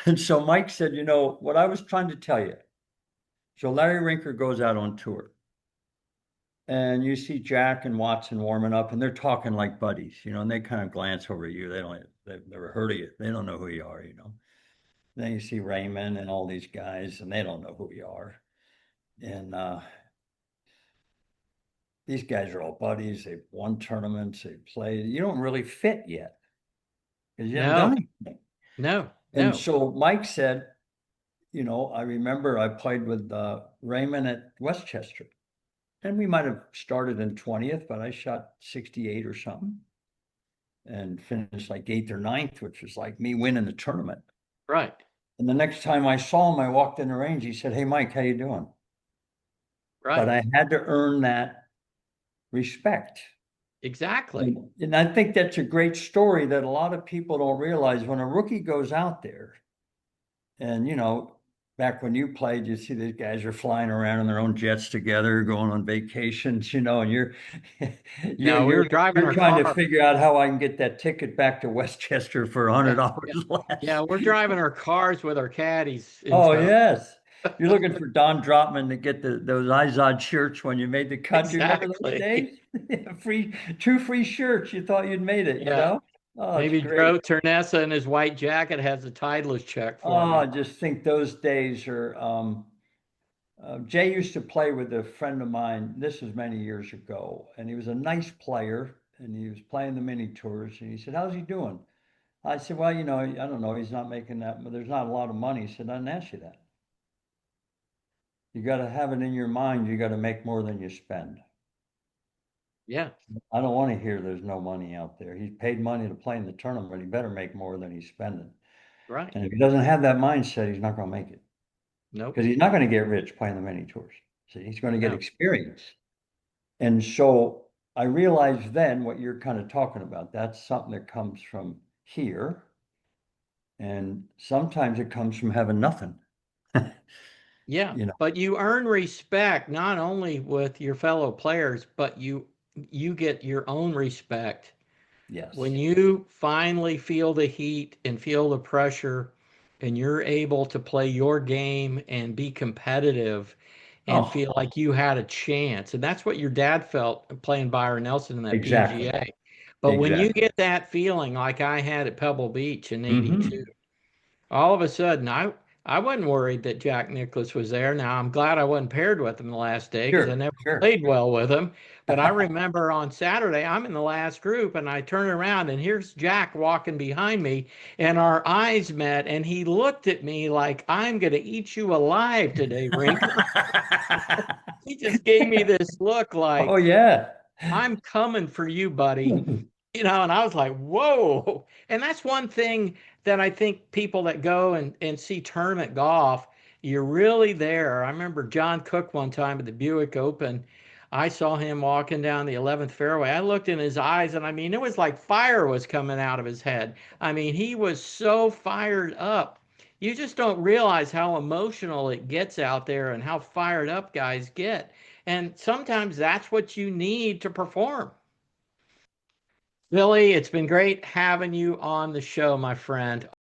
And so Mike said, what I was trying to tell you. So Larry Rinker goes out on tour. And you see Jack and Watson warming up, and they're talking like buddies, and they kind of glance over you. They've never heard of you. They don't know who you are. Then you see Raymond and all these guys, and they don't know who you are. And these guys are all buddies. They've won tournaments. They play. You don't really fit yet because you haven't done No, anything. no, And no. so Mike said, I remember I played with Raymond at Westchester, and we might have started in 20th, but I shot 68 or something and finished like eighth or ninth, which was like me winning the tournament. Right, And the next time I saw him, I walked in the range. He said, "Hey, Mike, how you doing?" But right. I had to earn that respect. Exactly. And I think that's a great story that a lot of people don't realize when a rookie goes out there. And, back when you played, you see these guys are flying around in their own jets together, going on vacations, and you're you're No, we were you're driving you're our trying to car. figure out how I can get that ticket back to Westchester for Yeah, $100 yeah, yeah. less. We're driving our cars with our caddies in Oh, tow. yes. You're looking for Don Dropman to get those Izod shirts when you made the cut. Do you remember those Exactly. days? Two free shirts. You thought you'd made it, you Yeah. know? Oh, it's Maybe great. Joe Ternessa in his white jacket has a Titleist check for Oh, I me. just think those days are, Jay used to play with a friend of mine. This was many years ago, and he was a nice player, and he was playing the mini tours. And he said, "How's he doing?" I said, "Well, I don't know. He's not making that, but there's not a lot of money." He said, "I didn't ask you that. You got to have it in your mind. You got to make more than you spend." Yeah, I don't want to hear there's no money out there. He's paid money to play in the tournament. He better make more than he's spending. right. And if he doesn't have that mindset, he's not going to make it Nope. because he's not going to get rich playing the mini tours. So he's going to get No. experience. And so I realized then what you're kind of talking about, that's something that comes from here. And sometimes it comes from having nothing. Yeah, You know, but you earn respect not only with your fellow players, but you get your own respect yes. when you finally feel the heat and feel the pressure and you're able to play your game and be competitive and Oh, feel like you had a chance. And that's what your dad felt playing Byron Nelson in that exactly. PGA. But when you Exactly. get that feeling like I had at Pebble Beach in '82, Hmm. all of a sudden I wasn't worried that Jack Nicklaus was there. Now I'm glad I wasn't paired with him the last day because I Sure, never sure. played well with him. But I remember on Saturday I'm in the last group and I turn around and here's Jack walking behind me and our eyes met and he looked at me like I'm gonna eat you alive today, Rinker. He just gave me this look Oh, like yeah. I'm coming for you, buddy. And I was like, whoa. And that's one thing that I think people that go and see tournament golf, you're really there. I remember John Cook one time at the Buick Open. I saw him walking down the 11th fairway. I looked in his eyes, and I mean, it was like fire was coming out of his head. I mean, he was so fired up. You just don't realize how emotional it gets out there and how fired up guys get. And sometimes that's what you need to perform. Billy, it's been great having you on the show, my friend.